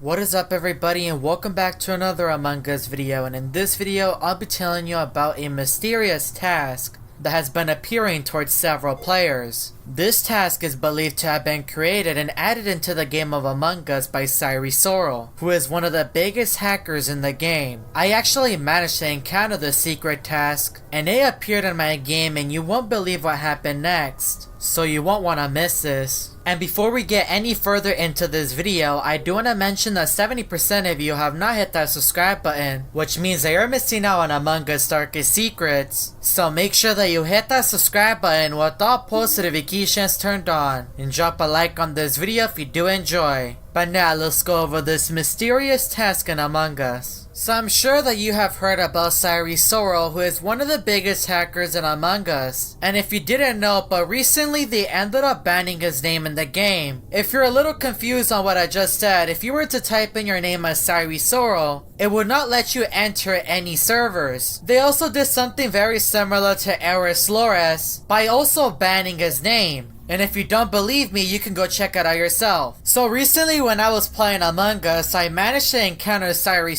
What is up everybody, and welcome back to another Among Us video. And in this video I'll be telling you about a mysterious task that has been appearing towards several players. This task is believed to have been created and added into the game of Among Us by Chary, who is one of the biggest hackers in the game. I actually managed to encounter the secret task and it appeared in my game, and you won't believe what happened next, so you won't want to miss this. And before we get any further into this video, I do want to mention that 70% of you have not hit that subscribe button, which means that you're missing out on Among Us darkest secrets. So make sure that you hit that subscribe button with all post notifications turned on, and drop a like on this video if you do enjoy. But now let's go over this mysterious task in Among Us. So I'm sure that you have heard about Chary, who is one of the biggest hackers in Among Us. And if you didn't know, but recently they ended up banning his name in the game. If you're a little confused on what I just said, if you were to type in your name as Chary, it would not let you enter any servers. They also did something very similar to Eris Lores by also banning his name. And if you don't believe me, you can go check it out yourself. So recently when I was playing Among Us, I managed to encounter Chary,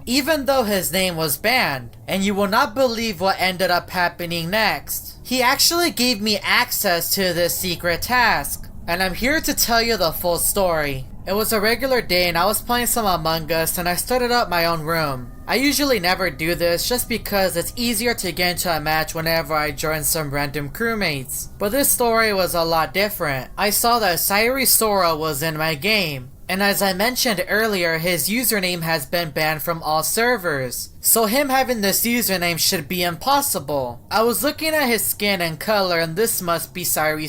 even though his name was banned. And you will not believe what ended up happening next. He actually gave me access to this secret task, and I'm here to tell you the full story. It was a regular day and I was playing some Among Us, and I started up my own room. I usually never do this just because it's easier to get into a match whenever I join some random crewmates. But this story was a lot different. I saw that Chary was in my game, and as I mentioned earlier, his username has been banned from all servers. So him having this username should be impossible. I was looking at his skin and color, and this must be Chary,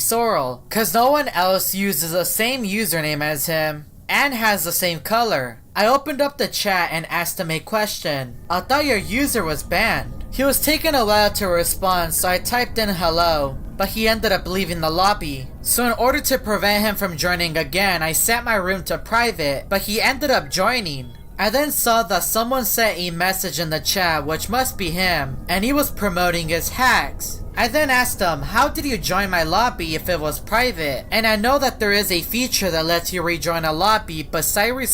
cause no one else uses the same username as him and has the same color. I opened up the chat and asked him a question. I thought your user was banned. He was taking a while to respond, so I typed in hello, but he ended up leaving the lobby. So in order to prevent him from joining again, I set my room to private, but he ended up joining. I then saw that someone sent a message in the chat, which must be him, and he was promoting his hacks. I then asked him, how did you join my lobby if it was private? And I know that there is a feature that lets you rejoin a lobby, but Chary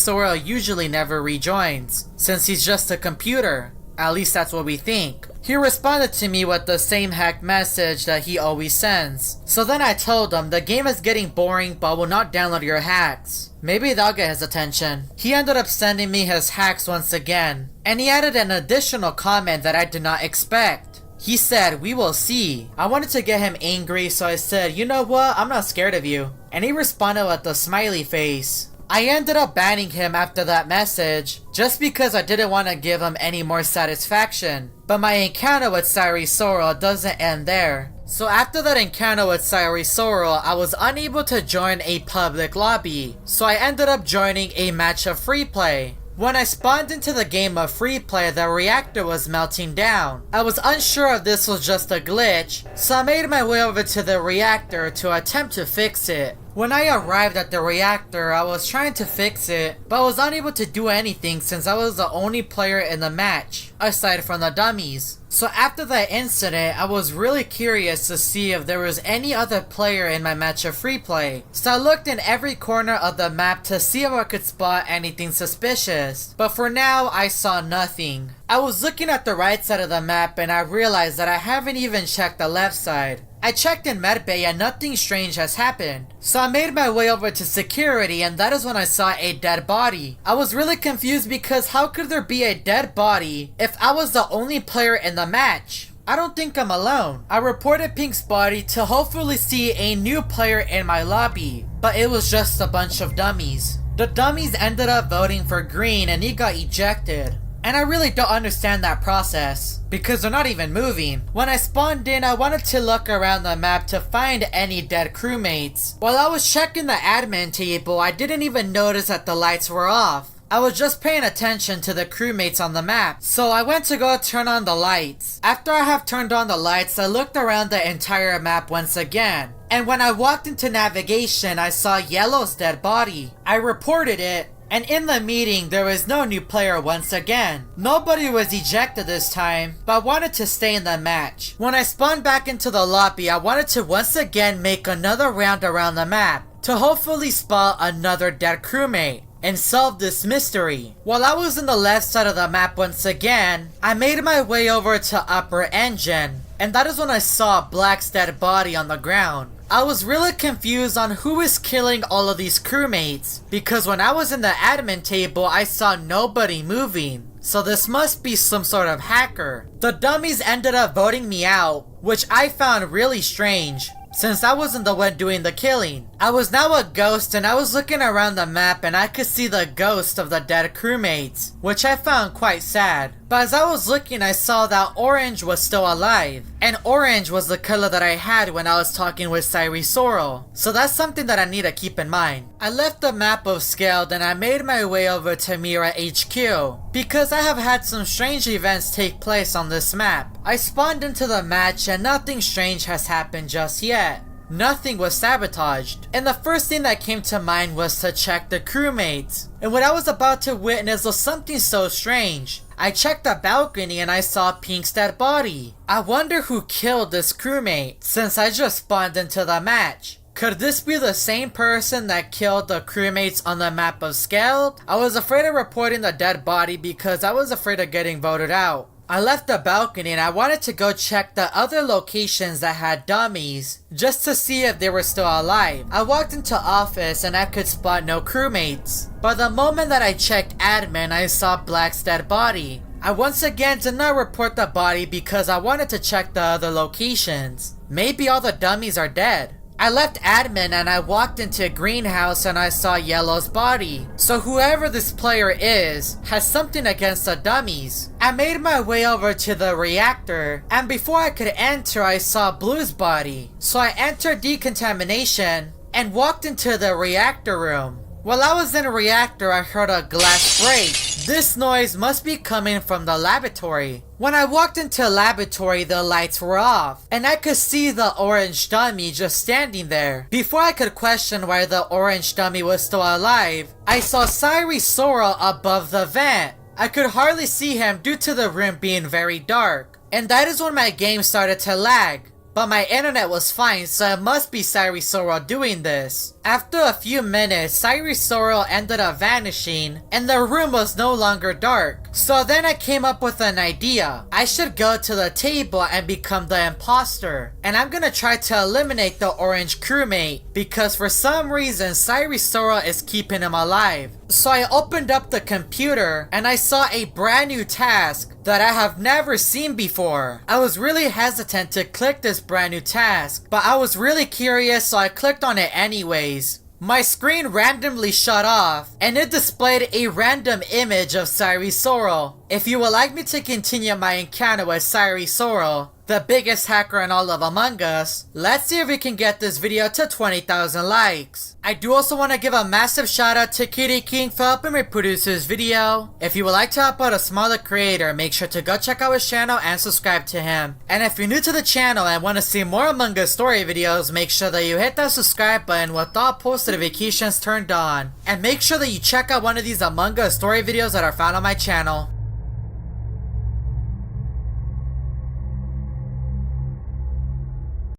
usually never rejoins, since he's just a computer. At least that's what we think. He responded to me with the same hacked message that he always sends. So then I told him the game is getting boring, but will not download your hacks. Maybe that'll get his attention. He ended up sending me his hacks once again, and he added an additional comment that I did not expect. He said, "We will see." I wanted to get him angry, so I said, "You know what, I'm not scared of you." And he responded with a smiley face. I ended up banning him after that message, just because I didn't want to give him any more satisfaction. But my encounter with Chary doesn't end there. So after that encounter with Chary, I was unable to join a public lobby, so I ended up joining a match of free play. When I spawned into the game of free play, the reactor was melting down. I was unsure if this was just a glitch, so I made my way over to the reactor to attempt to fix it. When I arrived at the reactor, I was trying to fix it, but I was unable to do anything since I was the only player in the match, aside from the dummies. So after that incident, I was really curious to see if there was any other player in my match of free play. So I looked in every corner of the map to see if I could spot anything suspicious. But for now, I saw nothing. I was looking at the right side of the map and I realized that I haven't even checked the left side. I checked in medbay and nothing strange has happened. So I made my way over to security, and that is when I saw a dead body. I was really confused because how could there be a dead body if I was the only player in the match? I don't think I'm alone. I reported Pink's body to hopefully see a new player in my lobby, but it was just a bunch of dummies. The dummies ended up voting for Green and he got ejected. And I really don't understand that process, because they're not even moving. When I spawned in, I wanted to look around the map to find any dead crewmates. While I was checking the admin table, I didn't even notice that the lights were off. I was just paying attention to the crewmates on the map, so I went to go turn on the lights. After I have turned on the lights, I looked around the entire map once again. And when I walked into navigation, I saw Yellow's dead body. I reported it, and in the meeting, there was no new player once again. Nobody was ejected this time, but I wanted to stay in the match. When I spawned back into the lobby, I wanted to once again make another round around the map to hopefully spot another dead crewmate. and solve this mystery. While I was in the left side of the map once again, I made my way over to upper engine, and that is when I saw Black's dead body on the ground. I was really confused on who is killing all of these crewmates, because when I was in the admin table I saw nobody moving. So this must be some sort of hacker. The dummies ended up voting me out, which I found really strange, since I wasn't the one doing the killing. I was now a ghost and I was looking around the map and I could see the ghost of the dead crewmates, which I found quite sad. But as I was looking, I saw that Orange was still alive, and Orange was the color that I had when I was talking with Chary Sorrel, so that's something that I need to keep in mind. I left the map of Scaled and I made my way over to Mira HQ, because I have had some strange events take place on this map. I spawned into the match and nothing strange has happened just yet. Nothing was sabotaged, and the first thing that came to mind was to check the crewmates. And what I was about to witness was something so strange. I checked the balcony and I saw Pink's dead body. I wonder who killed this crewmate, since I just spawned into the match. Could this be the same person that killed the crewmates on the map of Scaled? I was afraid of reporting the dead body because I was afraid of getting voted out. I left the balcony and I wanted to go check the other locations that had dummies, just to see if they were still alive. I walked into office and I could spot no crewmates. But the moment that I checked admin, I saw Black's dead body. I once again did not report the body because I wanted to check the other locations. Maybe all the dummies are dead. I left admin and I walked into greenhouse and I saw Yellow's body. So whoever this player is has something against the dummies. I made my way over to the reactor, and before I could enter I saw Blue's body. So I entered decontamination and walked into the reactor room. While I was in a reactor, I heard a glass break. This noise must be coming from the laboratory. When I walked into the laboratory, the lights were off, and I could see the orange dummy just standing there. Before I could question why the orange dummy was still alive, I saw Chary Sorrel above the vent. I could hardly see him due to the room being very dark, and that is when my game started to lag. But my internet was fine, so it must be Chary Sorrel doing this. After a few minutes, Chary Sorrel ended up vanishing, and the room was no longer dark. So then I came up with an idea. I should go to the table and become the imposter. And I'm gonna try to eliminate the orange crewmate, because for some reason Chary Sorrel is keeping him alive. So I opened up the computer and I saw a brand new task that I have never seen before. I was really hesitant to click this brand new task, but I was really curious, so I clicked on it anyways. My screen randomly shut off and it displayed a random image of Chary Sorrel. If you would like me to continue my encounter with Chary Sorrel, the biggest hacker in all of Among Us, let's see if we can get this video to 20,000 likes. I do also want to give a massive shout out to Kitty King for helping me produce this video. If you would like to help out a smaller creator, make sure to go check out his channel and subscribe to him. And if you're new to the channel and want to see more Among Us story videos, make sure that you hit that subscribe button with all post notifications turned on. And make sure that you check out one of these Among Us story videos that are found on my channel.